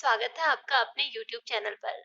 स्वागत है आपका अपने YouTube चैनल पर।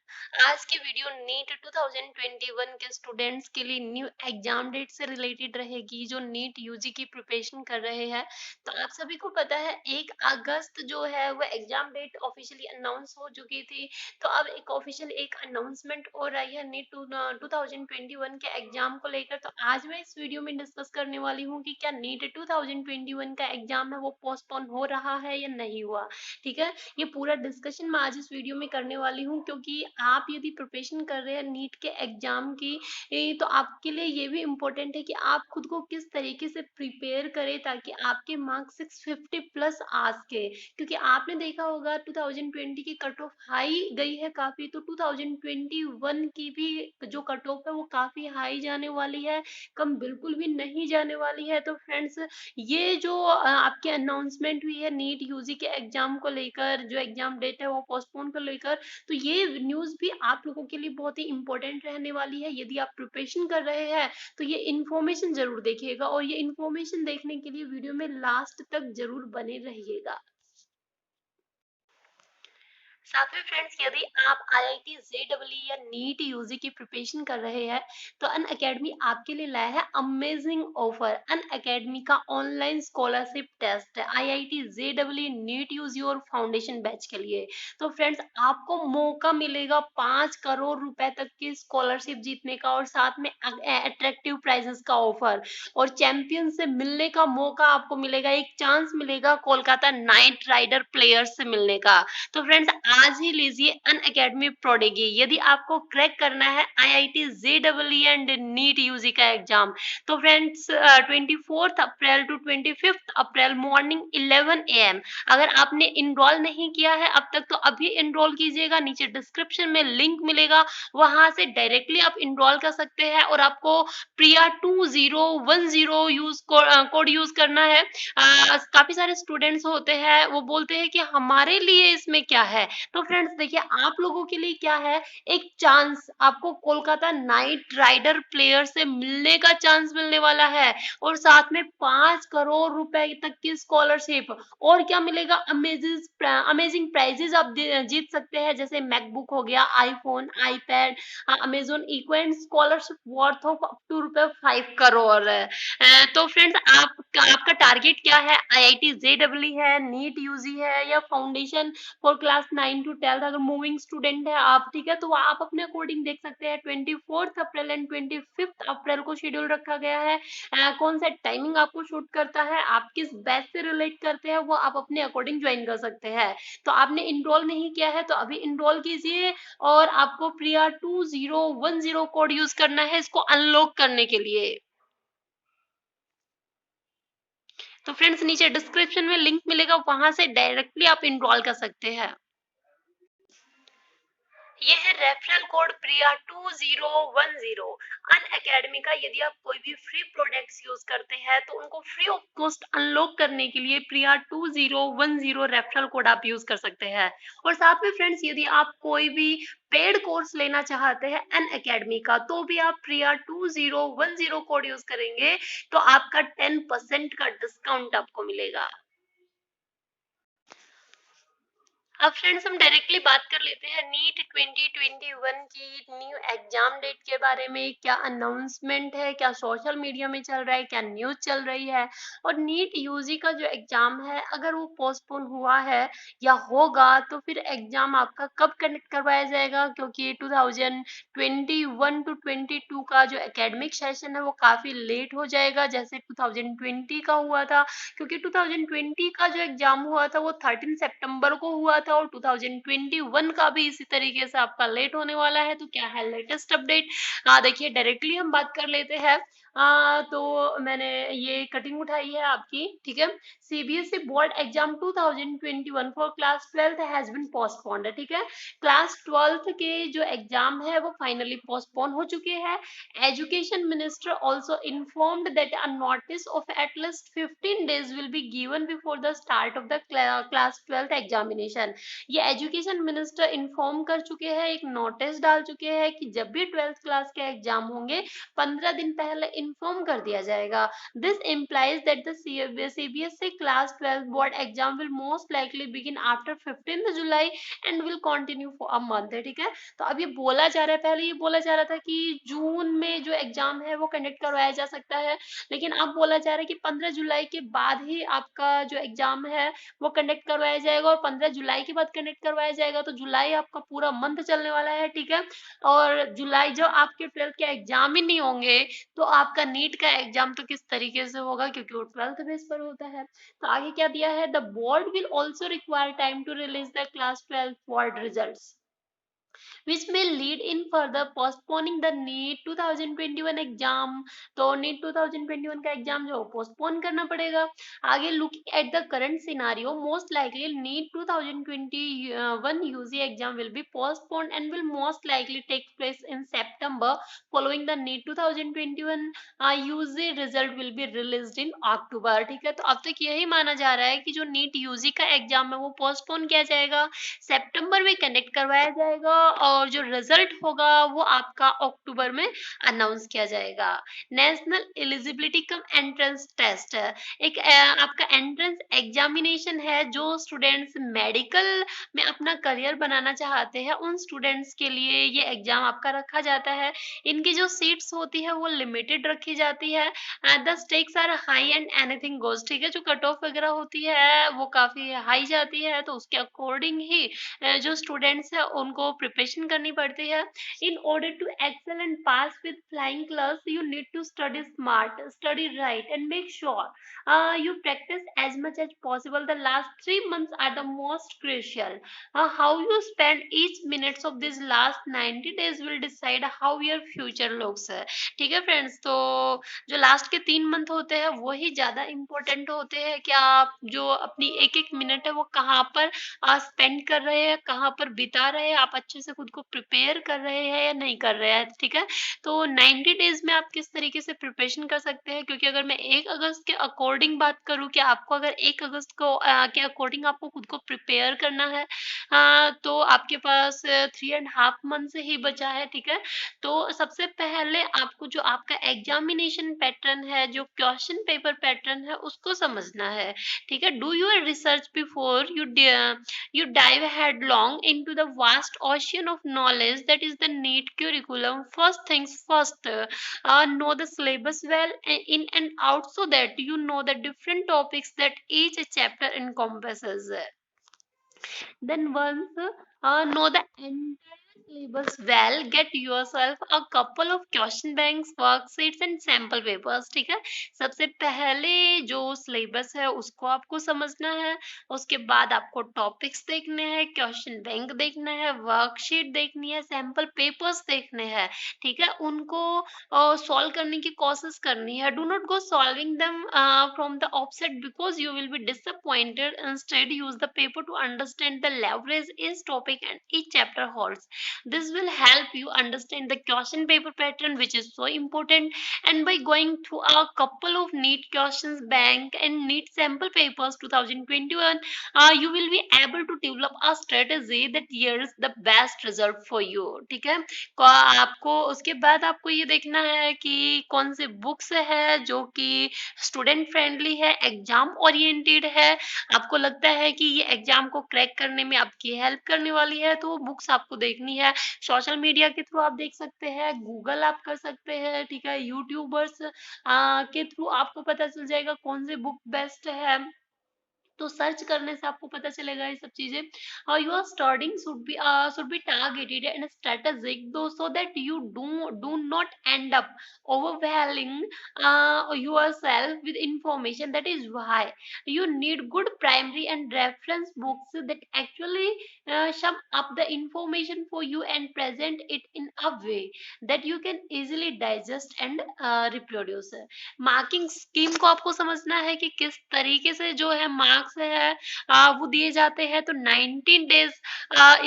आज की वीडियो नीट 2021 के स्टूडेंट्स के लिए न्यू एग्जाम डेट से रिलेटेड रहेगी, जो नीट यूजी की प्रिपरेशन कर रहे हैं। तो आप सभी को पता है 1 अगस्त जो है वो एग्जाम डेट ऑफिशियली अनाउंस हो चुकी थी। तो अब एक ऑफिशियल एक अनाउंसमेंट हो रही है नीट 2021 के एग्जाम को लेकर। तो आज मैं इस वीडियो में डिस्कस करने वाली हूँ कि क्या नीट 2021 का एग्जाम है वो पोस्टपोन हो रहा है या नहीं हुआ। ठीक है, ये पूरा डिस्कशन मैं आज इस वीडियो में करने वाली हूँ, क्योंकि आप यदि प्रिपरेशन कर रहे हैं नीट के एग्जाम की तो आपके लिए ये भी इम्पोर्टेंट है कि आप खुद को किस तरीके से प्रिपेयर करें ताकि आपके मार्क्स 650 प्लस आ सके। क्योंकि आपने देखा होगा 2020 की कट ऑफ हाई गई है काफी, तो 2021 की भी जो कट ऑफ है वो काफी हाई जाने वाली है, कम बिल्कुल भी नहीं जाने वाली है। तो फ्रेंड्स, ये जो आपकी अनाउंसमेंट हुई है नीट यूजी के एग्जाम को लेकर, जो एग्जाम डेट है वो पोस्टपोन को लेकर, तो ये न्यूज़ भी आप लोगों के लिए बहुत ही इंपॉर्टेंट रहने वाली है। यदि आप प्रिपरेशन कर रहे हैं तो ये इन्फॉर्मेशन जरूर देखिएगा, और ये इन्फॉर्मेशन देखने के लिए वीडियो में लास्ट तक जरूर बने रहिएगा। साथ में फ्रेंड्स, यदि आप आईआईटी जेईई या नीट यूजी की प्रिपरेशन कर रहे हैं तो अन अकेडमी आपके लिए लाया है अमेजिंग ऑफर। अन अकेडमी का ऑनलाइन स्कॉलरशिप टेस्ट है आईआईटी जेईई नीट यूजी और फाउंडेशन बैच के लिए। तो फ्रेंड्स, आपको मौका मिलेगा 5 करोड़ रुपए तक की स्कॉलरशिप जीतने का, और साथ में अट्रैक्टिव प्राइजेस का ऑफर, और चैंपियन से मिलने का मौका आपको मिलेगा। एक चांस मिलेगा कोलकाता नाइट राइडर प्लेयर्स से मिलने का। तो फ्रेंड्स, आज ही लीजिए अन अकेडमी प्रोडेगी। यदि आपको क्रैक करना है IIT JEE and NEET UG का एग्जाम, तो friends 24 April to 25 April morning 11 AM, अगर आपने इनरोल नहीं किया है अब तक तो अभी इनरोल कीजिएगा। नीचे डिस्क्रिप्शन में लिंक मिलेगा, वहां से डायरेक्टली आप इनरोल कर सकते हैं, और आपको प्रिया 2010 यूज कोड यूज करना है। काफी सारे स्टूडेंट्स होते हैं वो बोलते हैं कि हमारे लिए इसमें क्या है। तो फ्रेंड्स देखिए, आप लोगों के लिए क्या है, एक चांस, आपको कोलकाता नाइट राइडर प्लेयर से मिलने का चांस मिलने वाला है, और साथ में 5 करोड़ रुपए तक की स्कॉलरशिप। और क्या मिलेगा, अमेजिंग प्राइजेस आप जीत सकते हैं, जैसे मैकबुक हो गया, आईफोन, आईपैड, अमेजोन इक्वेंट, scholarship worth of up to ₹5 crore. तो फ्रेंड्स, आपका टारगेट क्या है, आईआईटी जेईई है, नीट यूजी है, या फाउंडेशन फॉर क्लास 9 to 12, अगर मूविंग स्टूडेंट है आप, ठीक है, तो आप अपने अकॉर्डिंग देख सकते हैं। 24 अप्रैल एंड 25 अप्रैल को शेड्यूल रखा गया है। कौन सा टाइमिंग आपको शूट करता है, आप किस बैच से रिलेट करते हैं, वो आप अपने अकॉर्डिंग ज्वाइन कर सकते हैं। तो आपने इनरोल नहीं किया है तो अभी इनरोल कीजिए, और आपको प्रिया 2010 कोड यूज करना है इसको अनलॉक करने के लिए। तो फ्रेंड्स, नीचे डिस्क्रिप्शन में लिंक मिलेगा, वहां से डायरेक्टली आप इनरोल कर सकते हैं। ये है रेफरल कोड प्रिया 2010। अन अकेडमी का यदि आप कोई भी फ्री प्रोडक्ट्स यूज करते हैं तो उनको फ्री ऑफ कॉस्ट अनलॉक करने के लिए प्रिया 2010 रेफरल कोड आप यूज कर सकते हैं। और साथ में फ्रेंड्स, यदि आप कोई भी पेड कोर्स लेना चाहते हैं अन अकेडमी का, तो भी आप प्रिया 2010 कोड यूज करेंगे तो आपका 10% का डिस्काउंट आपको मिलेगा। अब फ्रेंड्स, हम डायरेक्टली बात कर लेते हैं नीट 2021 की न्यू एग्जाम डेट के बारे में। क्या अनाउंसमेंट है, क्या सोशल मीडिया में चल रहा है, क्या न्यूज चल रही है, और नीट यूजी का जो एग्जाम है अगर वो पोस्टपोन हुआ है या होगा तो फिर एग्जाम आपका कब कंडक्ट करवाया जाएगा। क्योंकि 2021 टू 22 का जो एकेडमिक सेशन है वो काफी लेट हो जाएगा, जैसे 2020 का हुआ था। क्योंकि 2020 का जो एग्जाम हुआ था वो 13 सितंबर को हुआ था, और 2021 का भी इसी तरीके से आपका लेट होने वाला है। तो क्या है लेटेस्ट अपडेट, देखिए डायरेक्टली हम बात कर लेते हैं। तो मैंने ये कटिंग उठाई है आपकी, ठीक है। CBSE board exam 2021 for class 12 has been postponed, ठीक है। क्लास 12 के जो एग्जाम है वो फाइनली पोस्टपोन हो चुके हैं। Education Minister also informed that a notice of at least 15 days will be given before the start of the class 12th examination। ये एजुकेशन मिनिस्टर इन्फॉर्म कर चुके हैं, एक नोटिस डाल चुके हैं कि जब भी 12th क्लास के एग्जाम होंगे 15 दिन पहले इन्फॉर्म कर दिया जाएगा। This implies that the CBSE class 12 board exam will most likely begin after 15th July and will continue for a month है, ठीक है। तो अब ये बोला जा रहा है, पहले ये बोला जा रहा था कि जून में जो एग्जाम है वो कंडक्ट करवाया जा सकता है, लेकिन अब बोला जा रहा है कि 15 जुलाई के बाद ही आपका जो एग्जाम है वो कंडक्ट करवाया जाएगा, और 15 जुलाई के बाद कंडक्ट करवाया जाएगा, तो जुलाई आपका पूरा मंथ चलने वाला है, ठीक है। और जुलाई जब आपके 12th के एग्जाम ही नहीं होंगे, तो आपका नीट का एग्जाम तो किस तरीके से होगा, क्योंकि वो 12th बेस पर होता है। तो आगे क्या दिया है, the board will also require time to release the class 12 board results, which may lead in further postponing the NEET 2021 exam. तो NEET 2021 का एग्जाम जो पोस्टपोन करना पड़ेगा। आगे looking at the current scenario, most likely NEET 2021 UG exam will be postponed and will most likely take place in September following the NEET 2021 UG result will be released in October, ठीक है। तो अब तक यही माना जा रहा है कि जो NEET UG का एग्जाम है वो पोस्टपोन किया जाएगा, सितंबर में कंडक्ट करवाया जाएगा, और जो रिजल्ट होगा वो आपका अक्टूबर में अनाउंस किया जाएगा। National eligibility cum entrance test एक आपका एंट्रेंस एग्जामिनेशन है, जो स्टूडेंट्स मेडिकल में अपना करियर बनाना चाहते हैं उन स्टूडेंट्स के लिए ये एग्जाम आपका रखा जाता है। इनकी जो सीट्स होती है वो लिमिटेड रखी जाती है। The stakes are high and anything goes, ठीक है। जो कट ऑफ वगैरह होती है वो काफी हाई जाती है, तो उसके अकॉर्डिंग ही जो स्टूडेंट्स है उनको प्रिपरेशन करनी पड़ती है। In order to excel and pass with flying colours you need to study smart, study right and make sure you practice as much as possible. The last 3 months are the most crucial. How you spend each minutes of these last 90 days will decide how your future looks, ठीक है friends. तो जो last के 3 month होते हैं वही ज्यादा important होते हैं कि आप जो अपनी एक एक मिनट है वो कहाँ पर स्पेंड कर रहे हैं, कहाँ पर बिता रहे हैं, आप अच्छे से खुद को प्रिपेयर कर रहे हैं या नहीं कर रहे हैं, ठीक है। तो 90 डेज में आप किस तरीके से प्रिपरेशन कर सकते हैं, क्योंकि अगर मैं 1 अगस्त के अकॉर्डिंग बात करूं कि आपको अगर 1 अगस्त को के अकॉर्डिंग आपको खुद को प्रिपेयर करना है, तो आपके पास 3.5 मंथ से ही बचा है, ठीक है। तो सबसे पहले आपको जो आपका एग्जामिनेशन पैटर्न है, जो क्वेश्चन पेपर पैटर्न है, उसको समझना है, ठीक है। Do your research before you dive headlong into the vast ocean of knowledge that is the NEET curriculum. First things first, know the syllabus well in and out so that you know the different topics that each chapter encompasses. Then once know the entire syllabus well, get yourself a couple of question banks, worksheets and sample papers, ठीक है। सबसे पहले जो syllabus है उसको आपको समझना है, उसके बाद आपको टॉपिक्स देखने हैं, क्वेश्चन बैंक देखना है, वर्कशीट देखनी है, सैम्पल पेपर्स देखने हैं, ठीक है। उनको सॉल्व करने की कोशिश करनी है। Do not go solving them from the offset because you will be disappointed, instead use the paper to understand the leverage each topic and each chapter holds. This will help you understand the question paper pattern, which is so important, and by going through a couple of neat questions bank and neat sample papers 2021, you will be able to develop a strategy that yields the best result for you, ठीक है। आपको उसके बाद आपको ये देखना है कि कौन से बुक्स है जो कि स्टूडेंट फ्रेंडली है, एग्जाम ओरिएंटेड है, आपको लगता है कि ये एग्जाम को क्रैक करने में आपकी हेल्प करने वाली है, तो वो बुक्स आपको देखनी है। सोशल मीडिया के थ्रू आप देख सकते हैं, गूगल आप कर सकते हैं, ठीक है। यूट्यूबर्स के थ्रू आपको पता चल जाएगा कौन सी बुक बेस्ट है, तो सर्च करने से आपको पता चलेगा ये सब चीजें। Your starting should be targeted and strategic दो, so that you do not end up overwhelming yourself with information. That is why you need good primary and reference books that actually sum up the information for you and present it in a way that you can easily digest and reproduce. Marking scheme को आपको समझना है कि किस तरीके से जो है मार्क्स मार्क्स है वो दिए जाते हैं, तो 19 days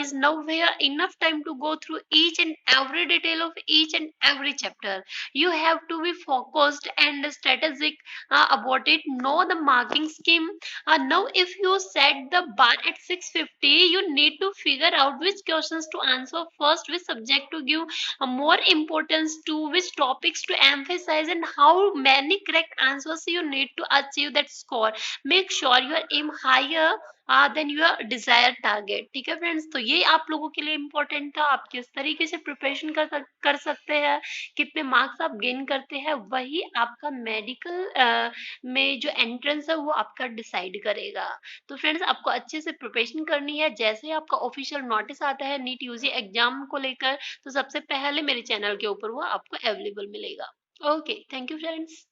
is nowhere enough time to go through each and every detail of each and every chapter. You have to be focused and strategic about it. Know the marking scheme. Now, if you set the bar at 650, you need to figure out which questions to answer first, which subject to give more importance to, which topics to emphasize, and how many correct answers you need to achieve that score. Make sure your aim higher than your desire target. ठीक है friends, तो ये आप लोगों के लिए important था। आप किस तरीके से प्रिपरेशन कर सकते हैं, कितने मार्क्स आप गेन करते हैं, वही आपका मेडिकल में जो एंट्रेंस है वो आपका डिसाइड करेगा। तो फ्रेंड्स, आपको अच्छे से प्रिपरेशन करनी है। जैसे ही आपका ऑफिशियल नोटिस आता है नीट यूजी एग्जाम को लेकर, तो सबसे पहले मेरे चैनल के ऊपर वो आपको अवेलेबल मिलेगा। Okay, thank you friends.